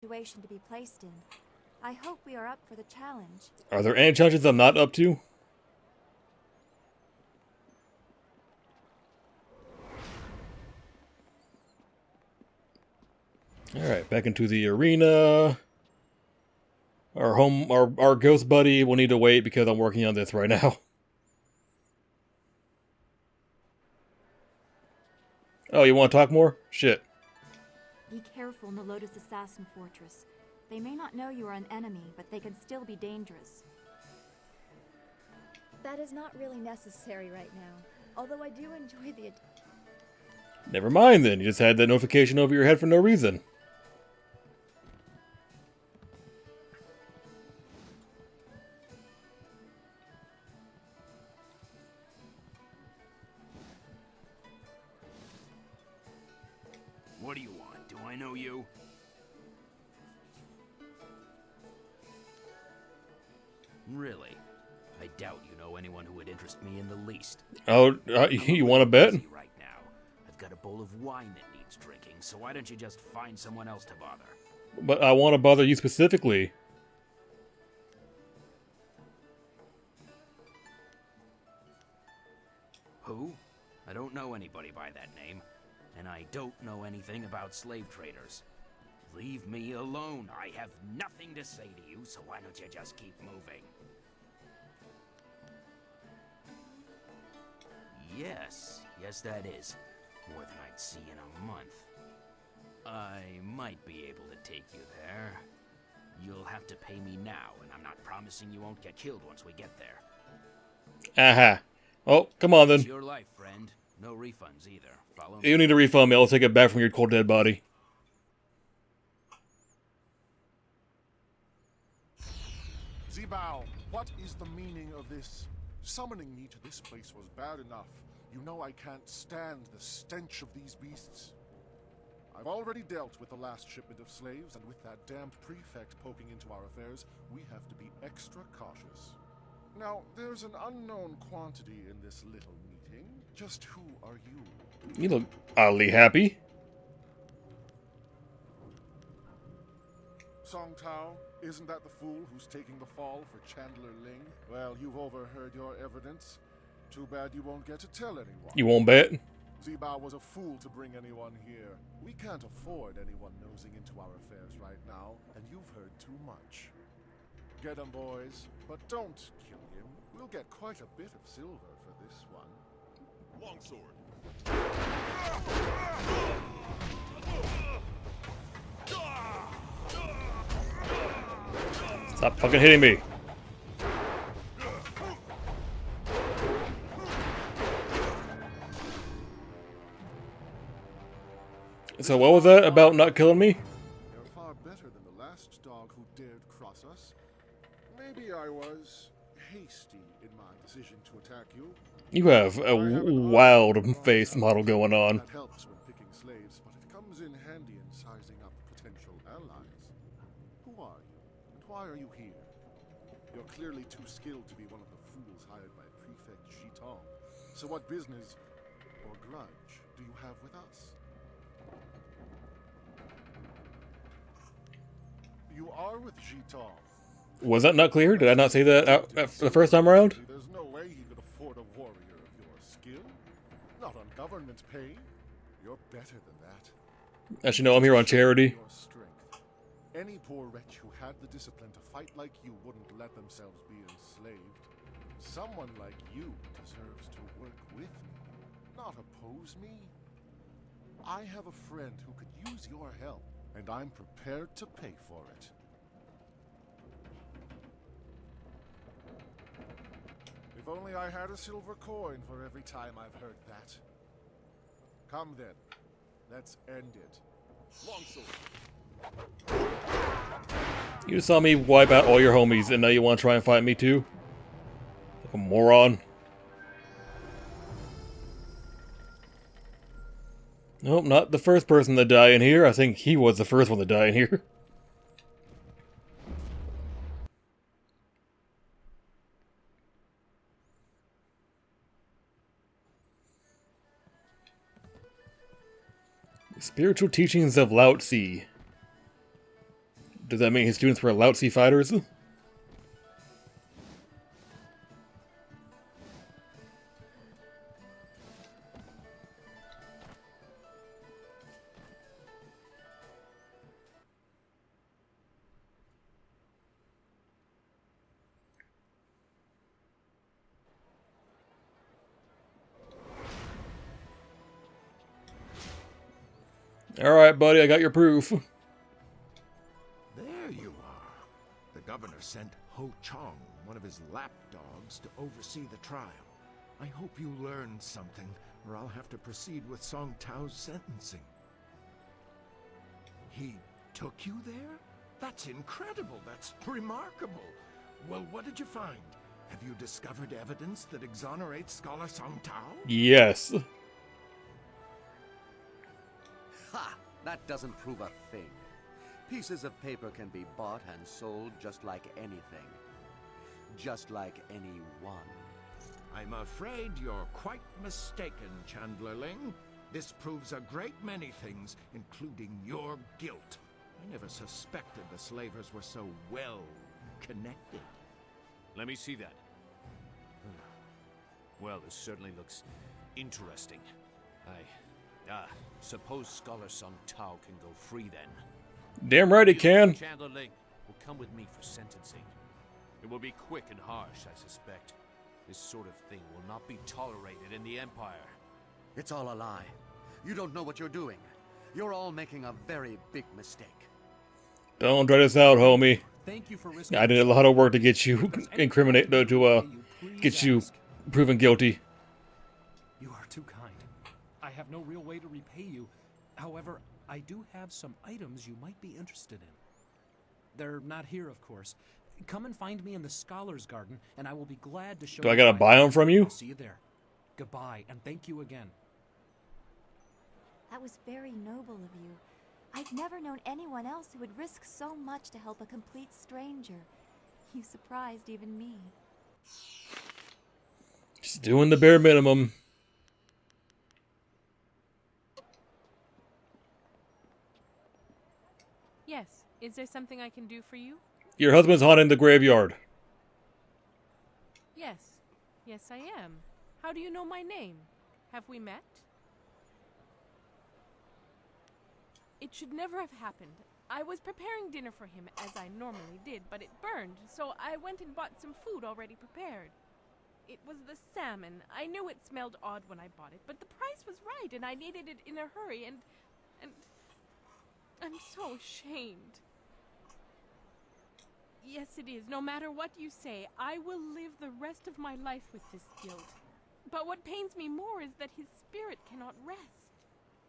situation to be placed in. I hope we are up for the challenge. Are there any challenges I'm not up to? Alright, back into the arena. Our ghost buddy will need to wait because I'm working on this right now. Oh, you want to talk more? Shit. Be careful in the Lotus Assassin Fortress. They may not know you are an enemy, but they can still be dangerous. That is not really necessary right now, although I do enjoy the... Never mind then, you just had that notification over your head for no reason. What do you want? Do I know you? Really? I doubt you know anyone who would interest me in the least. Oh, you want to bet? Right now, I've got a bowl of wine that needs drinking, so why don't you just find someone else to bother? But I want to bother you specifically. Who? I don't know anybody by that name, and I don't know anything about slave traders. Leave me alone. I have nothing to say to you, so why don't you just keep moving? Yes, that is. More than I'd see in a month. I might be able to take you there. You'll have to pay me now, and I'm not promising you won't get killed once we get there. Aha. Oh, come on then. It's your life, friend. No refunds either. Follow me. You need to refund me. I'll take it back from your cold dead body. Zibao, what is the meaning of this? Summoning me to this place was bad enough. You know I can't stand the stench of these beasts. I've already dealt with the last shipment of slaves, and with that damned prefect poking into our affairs, we have to be extra cautious. Now, there's an unknown quantity in this little meeting. Just who are you? You look oddly happy. Song Tao, isn't that the fool who's taking the fall for Chandler Ling? Well, you've overheard your evidence. Too bad you won't get to tell anyone. You won't bet? Zibao was a fool to bring anyone here. We can't afford anyone nosing into our affairs right now, and you've heard too much. Get him, boys, but don't kill him. We'll get quite a bit of silver for this one. Longsword. Stop fucking hitting me. So what was that about not killing me? You're far better than the last dog who dared cross us. Maybe I was hasty in my decision to attack you. You have a wild face model going on. That helps when picking slaves, but it comes in handy in sizing up potential allies. Who are you, and why are you here? You're clearly too skilled to be one of the fools hired by Prefect Jitong. So what business or grudge do you have with us? You are with Jitong. Was that not clear? Did I not say that the first time around? There's no way he could afford a warrior of your skill. Not on government pay. You're better than that. As you know, I'm here on charity. Your strength. Any poor wretch who had the discipline to fight like you wouldn't let themselves be enslaved. Someone like you deserves to work with me, not oppose me. I have a friend who could use your help, and I'm prepared to pay for it. If only I had a silver coin for every time I've heard that. Come then, let's end it. Longsword. You just saw me wipe out all your homies, and now you want to try and fight me too? Like a moron. Nope, not the first person to die in here. I think he was the first one to die in here. Spiritual teachings of Lao Tzu. Does that mean his students were Lautsi fighters? Alright, buddy, I got your proof. There you are. The governor sent Ho Chong, one of his lapdogs, to oversee the trial. I hope you learned something, or I'll have to proceed with Song Tao's sentencing. He took you there? That's incredible. That's remarkable. Well, what did you find? Have you discovered evidence that exonerates Scholar Song Tao? Yes. Ha! That doesn't prove a thing. Pieces of paper can be bought and sold just like anything. Just like anyone. I'm afraid you're quite mistaken, Chandlerling. This proves a great many things, including your guilt. I never suspected the slavers were so well connected. Let me see that. Well, this certainly looks interesting. Suppose Scholar Song Tao can go free then. Damn right he can. Chandler Ling will come with me for sentencing. It will be quick and harsh, I suspect. This sort of thing will not be tolerated in the Empire. It's all a lie. You don't know what you're doing. You're all making a very big mistake. Don't try this out, homie. Thank you for risking I did a lot of work to get you get you proven guilty. You are too kind. I have no real way to repay you. However, I do have some items you might be interested in. They're not here, of course. Come and find me in the Scholars Garden, and I will be glad to show Do you. I gotta buy them from you? I'll see you there. Goodbye, and thank you again. That was very noble of you. I've never known anyone else who would risk so much to help a complete stranger. You surprised even me. Just doing the bare minimum. Yes. Is there something I can do for you? Your husband's haunting the graveyard. Yes. Yes, I am. How do you know my name? Have we met? It should never have happened. I was preparing dinner for him, as I normally did, but it burned, so I went and bought some food already prepared. It was the salmon. I knew it smelled odd when I bought it, but the price was right, and I needed it in a hurry, and I'm so ashamed. Yes, it is. No matter what you say, I will live the rest of my life with this guilt. But what pains me more is that his spirit cannot rest.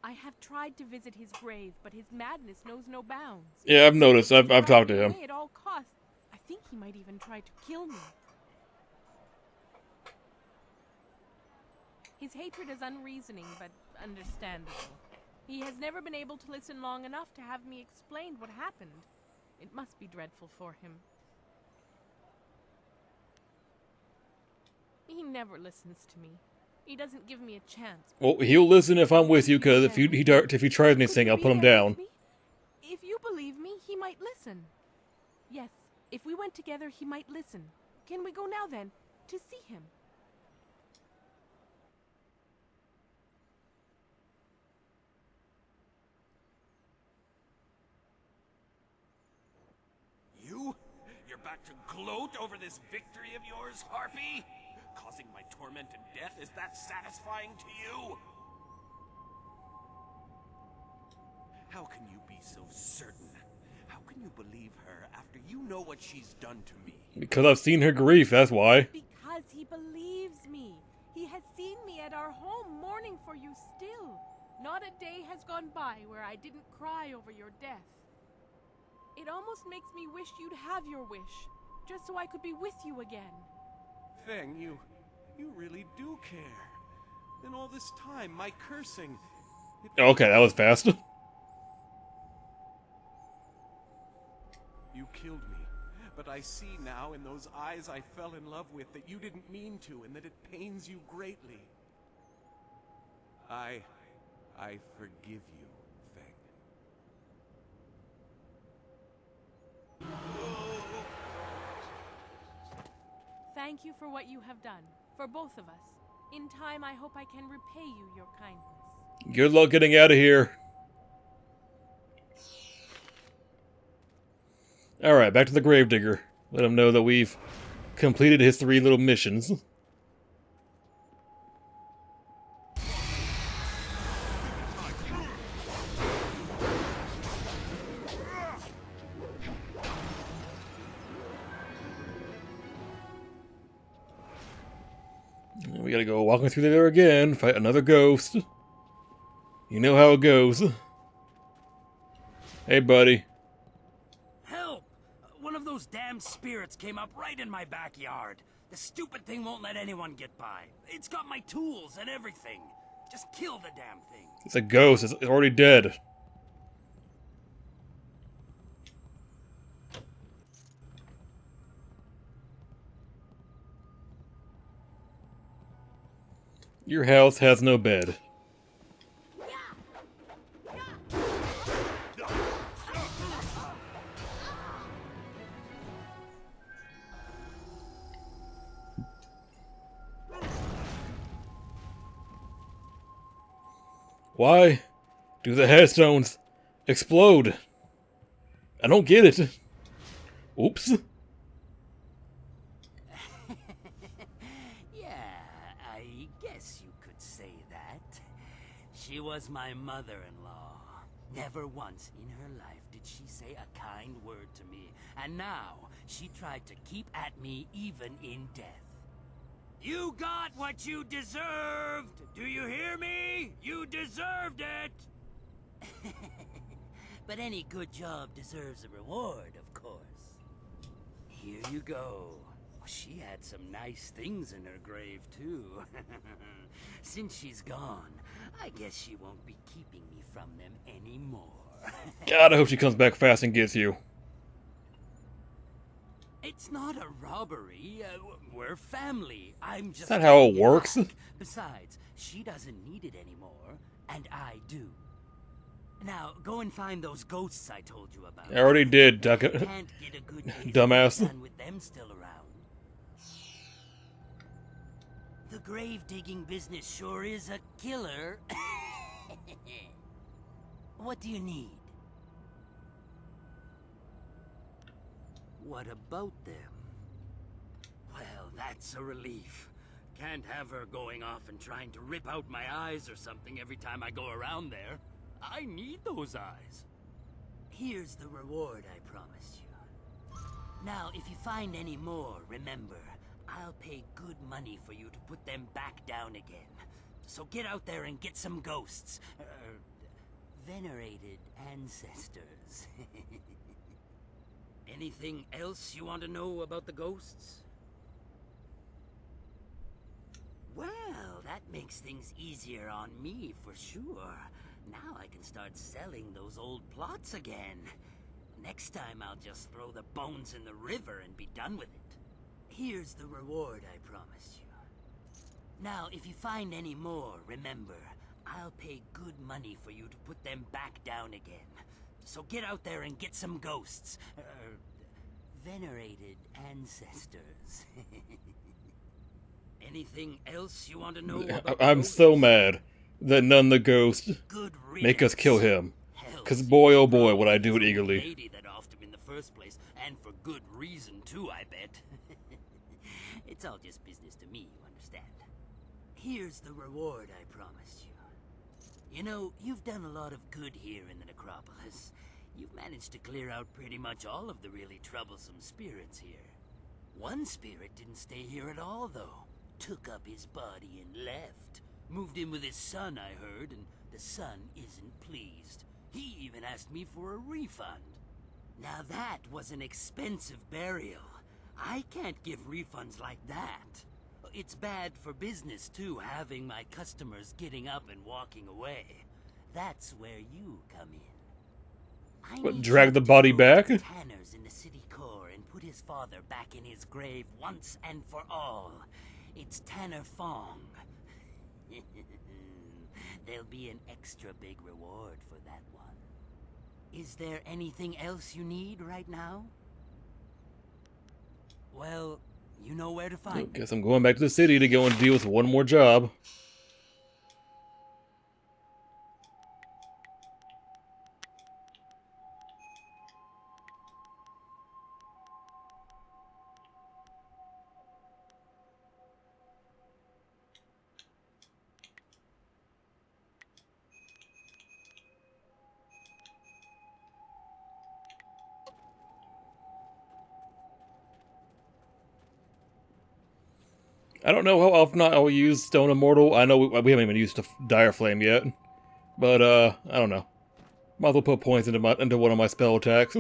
I have tried to visit his grave, but his madness knows no bounds. Yeah, I've noticed. I've talked to him. At all costs. I think he might even try to kill me. His hatred is unreasoning, but understandable. He has never been able to listen long enough to have me explain what happened. It must be dreadful for him. He never listens to me. He doesn't give me a chance. Well, he'll listen if I'm with you, because if he tries anything, I'll put him down. If you believe me, he might listen. Yes, if we went together, he might listen. Can we go now then, to see him? You're back to gloat over this victory of yours, Harpy? Causing my torment and death, is that satisfying to you? How can you be so certain? How can you believe her after you know what she's done to me? Because I've seen her grief, that's why. Because he believes me. He has seen me at our home mourning for you still. Not a day has gone by where I didn't cry over your death. It almost makes me wish you'd have your wish, just so I could be with you again. Feng, you really do care. In all this time, my cursing... Okay, that was fast. You killed me, but I see now in those eyes I fell in love with that you didn't mean to and that it pains you greatly. I forgive you, Feng. thank you for what you have done, for both of us. In time, I hope I can repay you your kindness. Good luck getting out of here. Alright, back to the Gravedigger. Let him know that we've completed his 3 little missions. We gotta go walking through there again, fight another ghost. You know how it goes. Hey, buddy. Help! One of those damn spirits came up right in my backyard. The stupid thing won't let anyone get by. It's got my tools and everything. Just kill the damn thing. It's a ghost. It's already dead. Your house has no bed. Why do the headstones explode? I don't get it. Oops. Yeah, I guess you could say that. She was my mother-in-law. Never once in her life did she say a kind word to me. And now, she tried to keep at me even in death. You got what you deserved! Do you hear me? You deserved it! But any good job deserves a reward, of course. Here you go. She had some nice things in her grave, too. Since she's gone, I guess she won't be keeping me from them anymore. God, I hope she comes back fast and gets you. It's not a robbery. We're family. I'm just... Is that how it works? Besides, she doesn't need it anymore, and I do. Now, go and find those ghosts I told you about. I already did, Can't get a good day's dumbass. done with them still around. The grave digging business sure is a killer. What do you need? What about them? Well, that's a relief. Can't have her going off and trying to rip out my eyes or something every time I go around there. I need those eyes. Here's the reward I promised you. Now, if you find any more, remember, I'll pay good money for you to put them back down again. So get out there and get some ghosts. Venerated ancestors. Anything else you want to know about the ghosts? Well, that makes things easier on me for sure. Now I can start selling those old plots again. Next time I'll just throw the bones in the river and be done with it. Here's the reward I promised you. Now, if you find any more, remember, I'll pay good money for you to put them back down again. So get out there and get some ghosts. Venerated ancestors. Anything else you want to know about I'm so mad that none of the ghosts make us kill him. Cause boy oh boy would I do it eagerly. Lady that offed him in the first place, and for good reason too, I bet. It's all just business to me, you understand. Here's the reward I promised you. You know, you've done a lot of good here in the necropolis. You've managed to clear out pretty much all of the really troublesome spirits here. One spirit didn't stay here at all, though. Took up his body and left. Moved in with his son, I heard, and the son isn't pleased. He even asked me for a refund. Now that was an expensive burial. I can't give refunds like that. It's bad for business, too, having my customers getting up and walking away. That's where you come in. What, drag the body back? Tanner's in the city core and put his father back in his grave once and for all. It's Tanner Fong. There'll be an extra big reward for that one. Is there anything else you need right now? Well, You know where to find me. Guess I'm going back to the city to go and deal with one more job. I don't know how often I'll use Stone Immortal. I know we haven't even used Dire Flame yet. But, I don't know. Might as well put points into one of my spell attacks.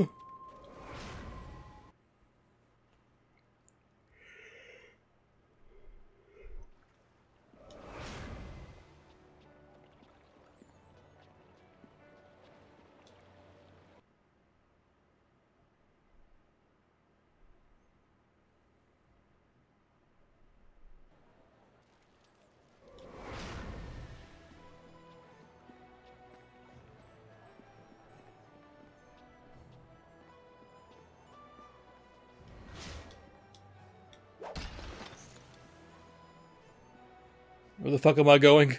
Where the fuck am I going?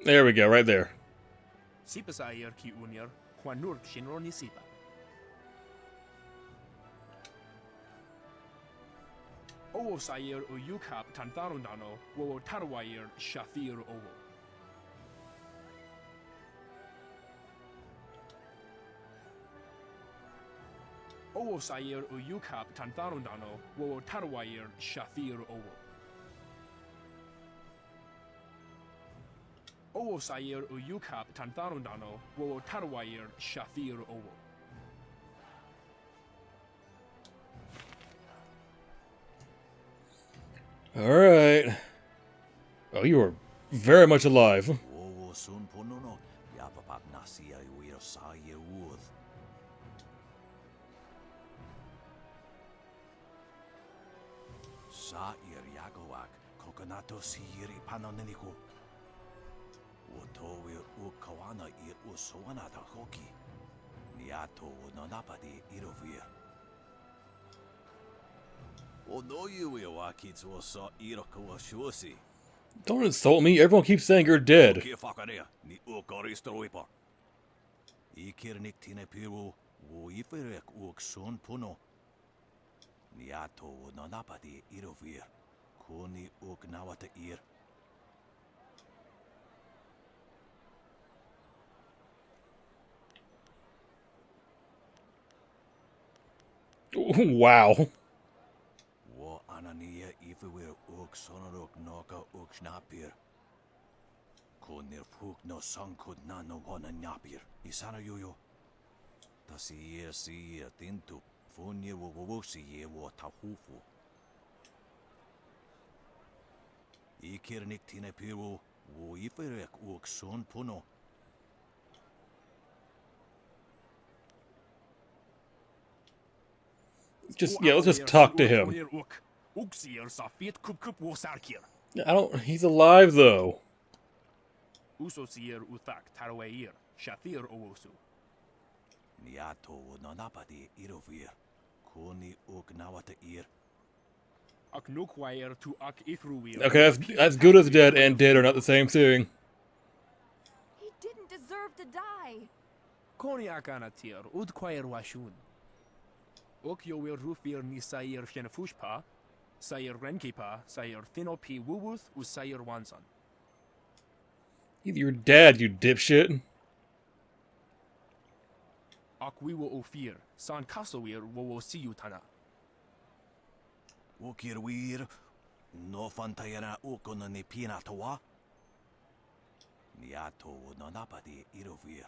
There we go, right there. Sipa sayer ki unir, Juanur shinro ni sipa. Owo sayer uyukap tantarundano, wo tarwayer shathir owo. Owo sayer uyukap tantarundano, wo tarwayer shathir owo. Owo sayer uyukap tantarundano, wo tarwayer shathir owo. Alright. Oh, you are very much alive. Sa'ir Yagowak, Kokonato Siri Panonenico. Wotowe Ukawana ir Usoanata Hoki. Niato Nonapadi Irovir. Don't insult me. Everyone keeps saying you're dead. Wow. Anania everywhere uk sonorok noka uk snapir. Konir fuk no sankud na no wana nyapir. Isana yoyo. Tasi si tintu. Funye wo ye wo tahufu. Ikirnik tine piru wo iferek uk son puno. Just, yeah, let's just talk to him. I don't, he's alive though. Usosier uthak tarwair, shathir owosu. Niato nonapadi irovir. Koni uk nawata ir. Aknukwair to ak ithruir. Okay, that's good as dead and dead are not the same thing. He didn't deserve to die. Koniak anatir, udquair washun. Okyo will rufir ni sayer shenafushpa, sayer renkipa, sayer thinopi wuwuth, usayer wanson. He's your dad, you dipshit. Akwiwo ofir, san kasowir wo see you tana. Ukir wir. No fantayana ukona ni pinatawa. Niato nonapadi irovir.